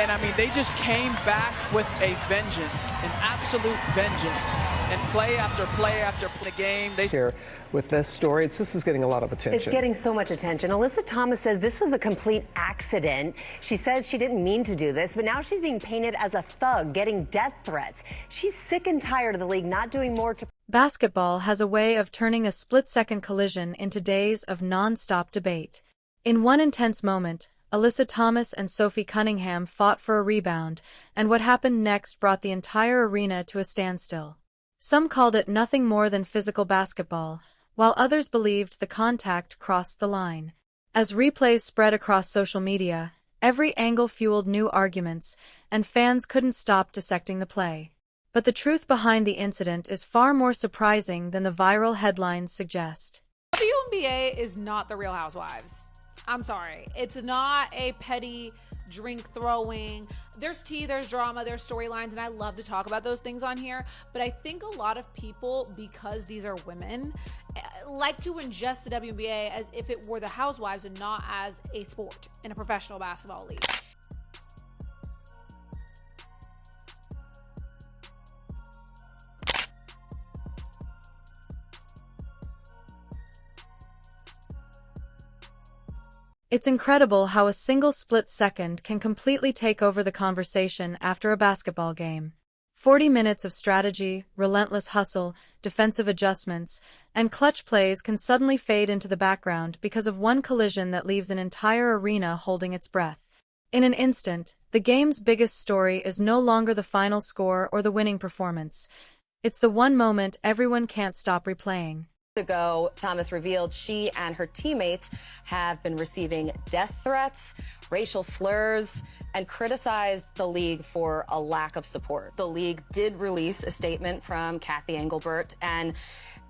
And I mean, they just came back with a vengeance, an absolute vengeance. And play after play after play game. Here with this story, this is getting a lot of attention. It's getting so much attention. Alyssa Thomas says this was a complete accident. She says she didn't mean to do this, but now she's being painted as a thug, getting death threats. She's sick and tired of the league not doing more to... Basketball has a way of turning a split-second collision into days of non-stop debate. In one intense moment, Alyssa Thomas and Sophie Cunningham fought for a rebound, and what happened next brought the entire arena to a standstill. Some called it nothing more than physical basketball, while others believed the contact crossed the line. As replays spread across social media, every angle fueled new arguments, and fans couldn't stop dissecting the play. But the truth behind the incident is far more surprising than the viral headlines suggest. WNBA is not the Real Housewives. I'm sorry. It's not a petty drink throwing. There's tea, there's drama, there's storylines, and I love to talk about those things on here. But I think a lot of people, because these are women, like to ingest the WNBA as if it were the Housewives and not as a sport in a professional basketball league. It's incredible how a single split second can completely take over the conversation after a basketball game. 40 minutes of strategy, relentless hustle, defensive adjustments, and clutch plays can suddenly fade into the background because of one collision that leaves an entire arena holding its breath. In an instant, the game's biggest story is no longer the final score or the winning performance. It's the one moment everyone can't stop replaying. Ago, Thomas revealed she and her teammates have been receiving death threats, racial slurs, and criticized the league for a lack of support. The league did release a statement from Kathy Engelbert and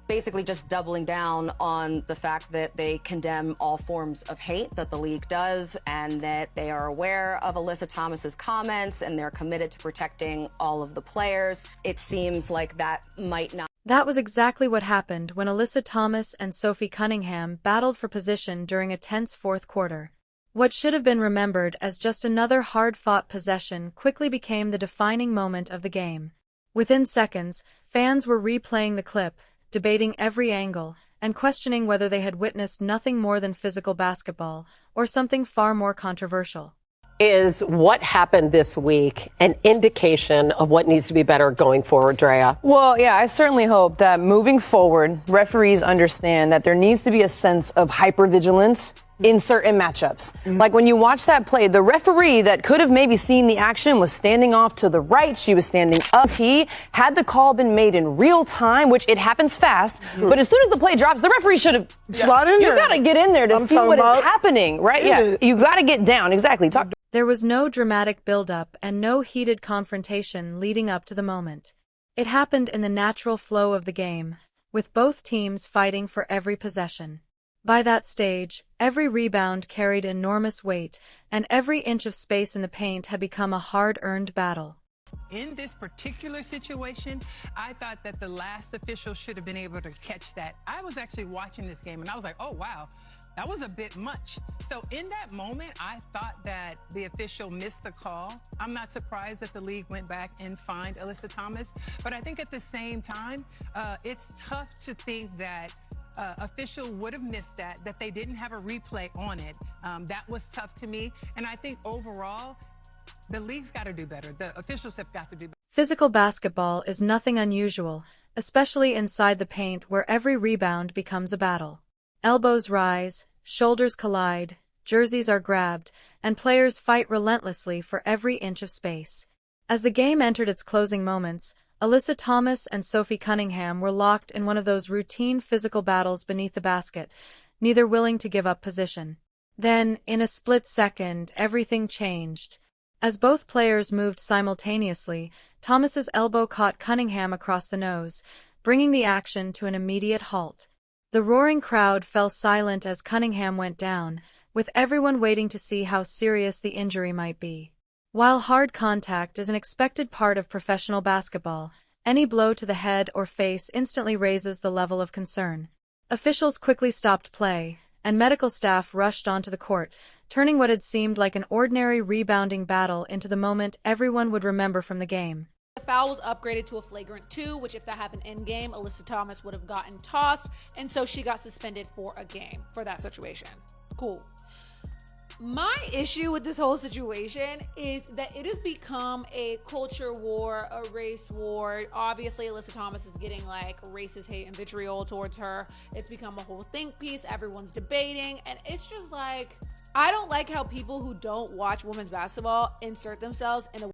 basically just doubling down on the fact that they condemn all forms of hate that the league does and that they are aware of Alyssa Thomas's comments and they're committed to protecting all of the players. It seems like that might not. That was exactly what happened when Alyssa Thomas and Sophie Cunningham battled for position during a tense fourth quarter. What should have been remembered as just another hard-fought possession quickly became the defining moment of the game. Within seconds, fans were replaying the clip, debating every angle, and questioning whether they had witnessed nothing more than physical basketball, or something far more controversial. Is what happened this week an indication of what needs to be better going forward, Drea? Well, yeah, I certainly hope that moving forward, referees understand that there needs to be a sense of hypervigilance in certain matchups. Like when you watch that play, the referee that could have maybe seen the action was standing off to the right. She was standing up. Had the call been made in real time, which it happens fast, but as soon as the play drops, the referee should have slide in there. You got to get in there to see what is happening, right? Yeah, you got to get down. Exactly. There was no dramatic build-up and no heated confrontation leading up to the moment. It happened in the natural flow of the game, with both teams fighting for every possession. By that stage, every rebound carried enormous weight, and every inch of space in the paint had become a hard-earned battle. In this particular situation, I thought that the last official should have been able to catch that. I was actually watching this game, and I was like, oh, wow. That was a bit much. So in that moment, I thought that the official missed the call. I'm not surprised that the league went back and fined Alyssa Thomas. But I think at the same time, it's tough to think that official would have missed that they didn't have a replay on it. That was tough to me. And I think overall, the league's got to do better. The officials have got to do better. Physical basketball is nothing unusual, especially inside the paint where every rebound becomes a battle. Elbows rise, shoulders collide, jerseys are grabbed, and players fight relentlessly for every inch of space. As the game entered its closing moments, Alyssa Thomas and Sophie Cunningham were locked in one of those routine physical battles beneath the basket, neither willing to give up position. Then, in a split second, everything changed. As both players moved simultaneously, Thomas's elbow caught Cunningham across the nose, bringing the action to an immediate halt. The roaring crowd fell silent as Cunningham went down, with everyone waiting to see how serious the injury might be. While hard contact is an expected part of professional basketball, any blow to the head or face instantly raises the level of concern. Officials quickly stopped play, and medical staff rushed onto the court, turning what had seemed like an ordinary rebounding battle into the moment everyone would remember from the game. The foul was upgraded to a flagrant 2, which if that happened in game, Alyssa Thomas would have gotten tossed, and so she got suspended for a game for that situation. Cool. My issue with this whole situation is that it has become a culture war, a race war. Obviously, Alyssa Thomas is getting like racist hate and vitriol towards her. It's become a whole think piece. Everyone's debating. And it's just like, I don't like how people who don't watch women's basketball insert themselves in a